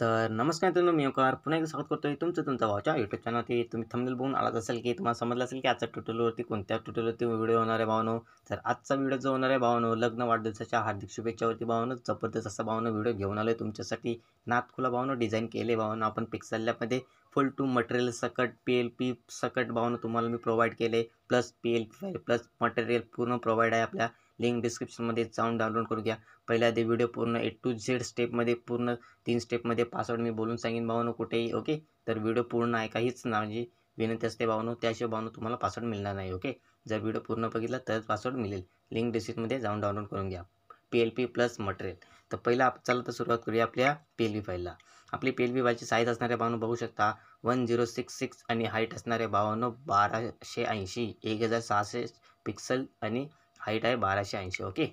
तर नमस्कार मित्रांनो, मी ओंकार पुन्हा एकदा स्वागत करतोय तुमचा भाऊच्या यूट्यूब चॅनलवरती. तुम्ही थंबनेल बघून आलाच असेल की तुम्हाला समजलं असेल की आजच्या ट्युटोरियलवरती कोणत्या ट्युटोरियलवरती व्हिडिओ होणार आहे भावानो. तर आजचा व्हिडिओ जो होणार आहे भावानो, लग्न वाढदिवसाच्या हार्दिक शुभेच्छावरती भावानो. जबरदस्त असा भावानो व्हिडिओ घेऊन आलोय तुमच्यासाठी. नातखुला भावानो डिझाईन केले भावानो आपण पिक्सल लॅबमध्ये. फुल टू मटेरियल सकट PLP सकट भावानो तुम्हाला मी प्रोव्हाइड केले. Plus PLP file plus material पूर्ण प्रोव्हाइड आहे. आपल्या लिंक डिस्क्रिप्शनमध्ये जाऊन डाउनलोड करून घ्या. पहिल्या आधी व्हिडिओ पूर्ण A to Z स्टेपमध्ये पूर्ण 3 स्टेपमध्ये पासवर्ड मी बोलून सांगेन भावानो कुठेही. ओके, तर व्हिडिओ पूर्ण ऐका हीच माझी विनंती असते भावानो. त्याशिवाय भावानो तुम्हाला पासवर्ड मिळणार नाही. ओके, जर व्हिडिओ पूर्ण बघितला तरच पासवर्ड मिळेल. लिंक डिस्क्रिप्शनमध्ये जाऊन डाउनलोड करून घ्या. PLP plus material. तर पहिला चला तर सुरुवात करूया आपल्या PLP फाईलला. आपली PLP फाईलची साईज असणारे भावानो बघू शकता 1066 आणि हाईट असणारे भावानो 1280 1600 पिक्सल आणि हाईट आहे 1280. ओके,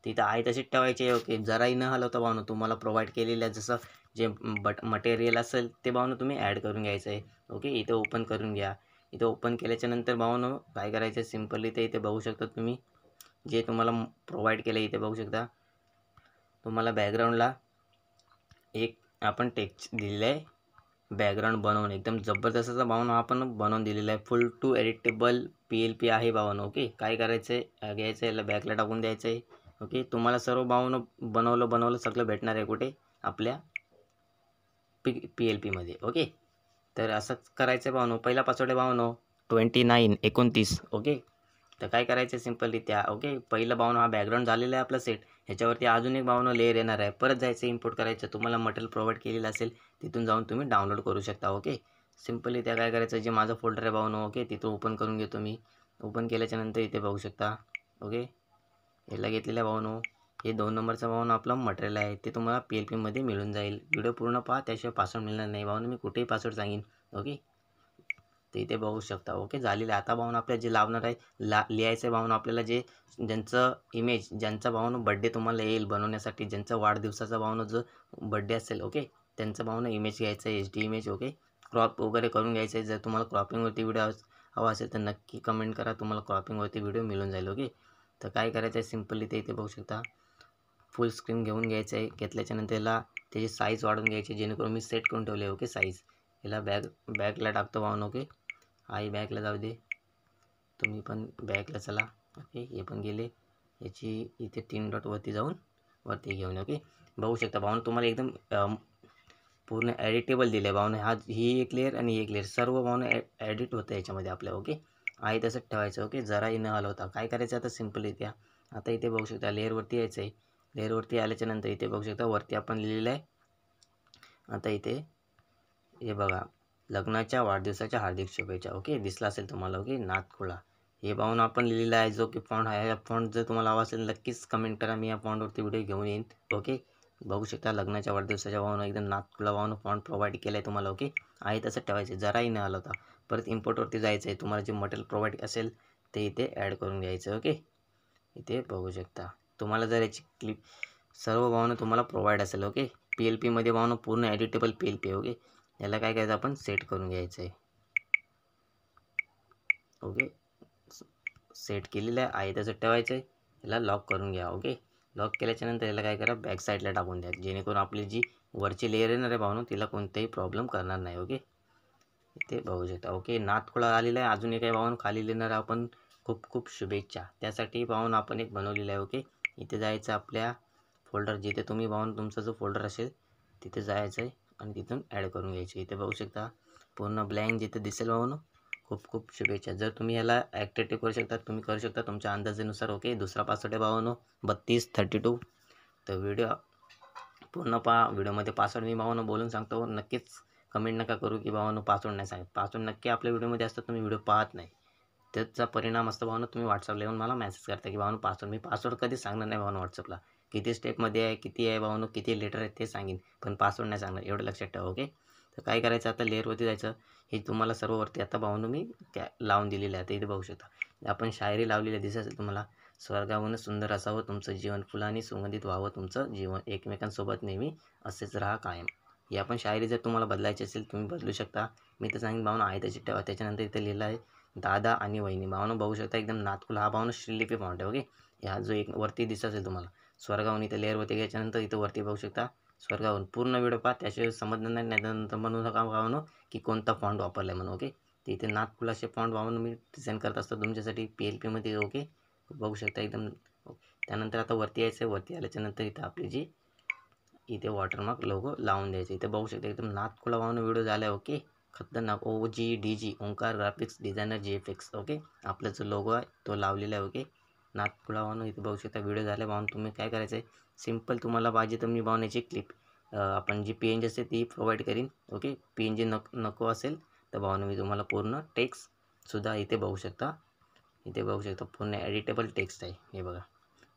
तिथं आहे तशीच ठेवायची. ओके, जराही न हलवता भावानो तुम्हाला प्रोव्हाइड केलेल्या जसं जे मटेरियल असेल ते भावानो तुम्ही ॲड करून घ्यायचं आहे. ओके, इथं ओपन करून घ्या. इथं ओपन केल्याच्या नंतर भावानो काय करायचं आहे, सिम्पली ते इथे बघू शकता तुम्ही जे तुम्हाला प्रोव्हाइड केलं. इथे बघू शकता तुम्हाला बॅकग्राऊंडला एक आपण टेक्स्ट दिलेलं आहे. बॅकग्राऊंड बनवून एकदम जबरदस्त असा भावानो आपण बनवून दिलेला आहे. फुल टू एडिटेबल PLP आहे भावानो. ओके, काय करायचं आहे, घ्यायचं आहे, याला बॅकला टाकून द्यायचं आहे. ओके, तुम्हाला सर्व भावानो बनवलं सगळं भेटणार आहे कुठे, आपल्या PLPमध्ये. ओके, तर असंच करायचं आहे भावानो. पहिला पासवर्ड आहे भावानो 2929. ओके, तर काय करायचं आहे सिम्पलरित्या. ओके, पहिलं भावानो हा बॅकग्राऊंड झालेला आहे आपला सेट. ह्याच्यावरती अजून एक भावानो लेअर येणार आहे. परत जायचं इम्पोर्ट करायचं. तुम्हाला मटेरियल प्रोव्हाइड केलेलं असेल तिथून जाऊन तुम्ही डाउनलोड करू शकता. ओके, सिम्पली त्या काय करायचं, जे माझं फोल्डर आहे भावानो. ओके, तिथं ओपन करून घेतो मी. ओपन केल्याच्या नंतर इथे बघू शकता. ओके, याला घेतलेलं आहे भावानो. हे 2 नंबरचं भावानो आपलं मटेरियल आहे. ते तुम्हाला PLPमध्ये मिळून जाईल. व्हिडिओ पूर्ण पहा, त्याशिवाय पासवर्ड मिळणार नाही भावानो. मी कुठेही पासवर्ड सांगेन. ओके, ते इथे बघू शकता. ओके, झालेलं आहे. आता भावानो आपल्याला जे लावणार आहे लिहायचं आहे भावानो आपल्याला, जे ज्यांचं इमेज ज्यांचा भावानो बड्डे तुम्हाला येईल बनवण्यासाठी, ज्यांचा वाढदिवसाचा भावानो जो बड्डे असेल. ओके, त्यांचं भावानो इमेज घ्यायचं आहे, HD इमेज. ओके, क्रॉप वगैरे करून घ्यायचं आहे. जर तुम्हाला क्रॉपिंगवरती व्हिडिओ हवा असेल तर नक्की कमेंट करा, तुम्हाला क्रॉपिंगवरती व्हिडिओ मिळून जाईल. ओके, तर काय करायचं आहे सिम्पली ते इथे बघू शकता. फुल स्क्रीन घेऊन घ्यायचं आहे. घेतल्याच्या नंतर याला त्याची साईज वाढवून घ्यायची, जेणेकरून मी सेट करून ठेवले. ओके, साईज याला बॅकला टाकतो भावानो. ओके, आई बॅकला जाऊ दे, तुम्ही पण बॅकला चला. ओके, हे पण गेले. याची इथे 3 डॉट वरती जाऊन वरती घेऊन. ओके, बघू शकता भावानो तुम्हाला एकदम पूर्ण एडिटेबल दिलं आहे भावानो. ही एक लेअर आणि एक लेअर सर्व भावानो एडिट होतं याच्यामध्ये आपल्या. ओके, आहे तसंच ठेवायचं. ओके, जराही न हलवता. काय करायचं आता सिम्पली त्या आता इथे बघू शकता लेअरवरती यायचं आहे. लेअरवरती आल्याच्या नंतर इथे बघू शकता वरती आपण लिहिलेलं आहे. आता इथे हे बघा, लग्नाच्या वाढदिवसाच्या हार्दिक शुभेच्छा. ओके, दिसला असेल तुम्हाला. ओके, नातखुळा हे पाहून आपण लिहिलेलं आहे, जो की फॉन्ट आहे. फॉन्ट जर तुम्हाला हवा असेल नक्कीच कमेंट करा, मी या फॉन्टवरती व्हिडिओ घेऊन येईन. ओके, बघू शकता लग्नाच्या वाढदिवसाच्या भावानं एकदम नातखुळा भावानं फॉन्ट प्रोव्हाइड केलं आहे तुम्हाला. ओके, आहे तसं ठेवायचं, जराही न हलवता. परत इम्पोर्टवरती जायचं आहे. तुम्हाला जे मटेरियल प्रोव्हाइड असेल ते इथे ॲड करून घ्यायचं. ओके, इथे बघू शकता तुम्हाला जर याची क्लिप सर्व भावानं तुम्हाला प्रोव्हाइड असेल. ओके, PLPमध्ये भावानं पूर्ण एडिटेबल PLP. ओके, याला काय करायचं आपण सेट करून घ्यायचं आहे. ओके, सेट केलेलं आहे तसं ठेवायचं आहे. याला लॉक करून घ्या. ओके, लॉक केल्याच्या नंतर याला काय करा बॅक साईडला टाकून द्या, जेणेकरून आपली जी वरची लेअर येणार आहे भावनो तिला कोणताही प्रॉब्लेम करणार नाही. ओके, इथे बघू शकता. ओके, नातखुळा आलेला आहे. अजून एक आहे भावनो खाली लिहिणार आपण खूप खूप शुभेच्छा. त्यासाठी भावनो आपण एक बनवलेलं आहे. ओके, इथे जायचं आपल्या फोल्डर, जिथे तुम्ही भावनो तुमचा जो फोल्डर असेल तिथे जायचं आहे आणि तिथून ॲड करून घ्यायचे. इथे बघू शकता पूर्ण ब्लँक जिथे दिसेल भावनो खूप खूप शुभेच्छा. जर तुम्ही याला ॲक्टिव्ह करू शकता तुम्ही करू शकता तुमच्या अंदाजानुसार. ओके, दुसरा पासवर्ड आहे भावानो 3232. तर व्हिडिओ पूर्ण पहा. व्हिडिओमध्ये पासवर्ड मी भावानो बोलून सांगतो. नक्कीच कमेंट नका करू की भावानो पासवर्ड नाही सांगत. पासवर्ड नक्की आपल्या व्हिडिओमध्ये असतात, तुम्ही व्हिडिओ पाहत नाही. त्याचा परिणाम असतो भावानो, तुम्ही व्हॉट्सअपला येऊन मला मेसेज करता की भावानो पासवर्ड. मी पासवर्ड कधीच सांगणार नाही भावानो व्हॉट्सअपला. किती स्टेपमध्ये आहे, किती आहे भावानो, किती लेटर आहे ते सांगेन, पण पासवर्ड नाही सांगणार, एवढं लक्षात ठेवा. ओके, तर काय करायचं आता लेअरवरती जायचं. हे तुम्हाला सर्व वरती आता भावानो मी त्या लावून दिलेलं आहे. आता इथे बघू शकता आपण शायरी लावलेली दिसत असेल तुम्हाला. स्वर्गाहून सुंदर असावं तुमचं जीवन, फुलांनी सुगंधित व्हावं तुमचं जीवन, एकमेकांसोबत नेहमी असेच राहा कायम. ही आपण शायरी जर तुम्हाला बदलायची असेल तुम्ही बदलू शकता. मी तर सांगेन भावना आहे तशी ठेवा. त्याच्यानंतर इथे लिहिलं आहे दादा आणि वहिनी. भावना बघू शकता एकदम नातकुला. हा भावना श्रीलिपी फॉन्ट आहे. ओके, ह्या जो एक वरती दिसत असेल तुम्हाला स्वर्गाहून, इथे लेअरवरती घ्यायच्यानंतर इथं वरती बघू शकता स्वर्गावरून पूर्ण व्हिडिओ पहा, त्याशिवाय समजणार नाही. नाही नंतर म्हणू नका भावानो की कोणता फॉन्ट वापरला आहे म्हणून. ओके, तर इथे नाथकुलाचे फॉन्ट भावानो मी डिझाईन करत असतो तुमच्यासाठी PLPमध्ये. ओके, बघू शकता एकदम. त्यानंतर आता वरती यायचं आहे. वरती आल्याच्यानंतर इथं आपली जी इथे वॉटरमार्क लोगो लावून द्यायचं. इथे बघू शकता एकदम नाथकुला भावानो व्हिडिओ झाला आहे. ओके, खतरनाक. OGDG Omkar graphics designer GFX. Okay, आपला जो लोगो आहे तो लावलेला आहे. ओके, नाथकुला भावानो इथे बघू शकता व्हिडिओ झाला भावानो. तुम्ही काय करायचं आहे, सिम्पल तुम्हाला पाहिजे तर मी भावानो याची क्लिप आपण जी PNG असते ती प्रोव्हाइड करीन. ओके, PNG नको असेल तर भावानो मी तुम्हाला पूर्ण टेक्स्टसुद्धा इथे बघू शकता. इथे बघू शकता पूर्ण एडिटेबल टेक्स्ट आहे. हे बघा,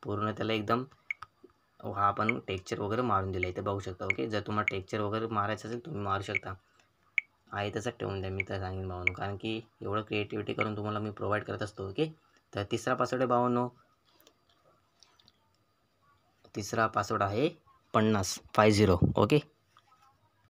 पूर्ण त्याला एकदम हा आपण टेक्स्चर वगैरे मारून दिला इथे बघू शकता. ओके, जर तुम्हाला टेक्स्चर वगैरे मारायचं असेल तुम्ही मारू शकता. आहे तसंच ठेवून द्या, मी तर सांगेन भावानो, कारण की एवढं क्रिएटिव्हिटी करून तुम्हाला मी प्रोव्हाइड करत असतो. ओके, तर तिसरा पासवर्ड आहे भावानो. तिसरा पासवर्ड आहे 50. ओके,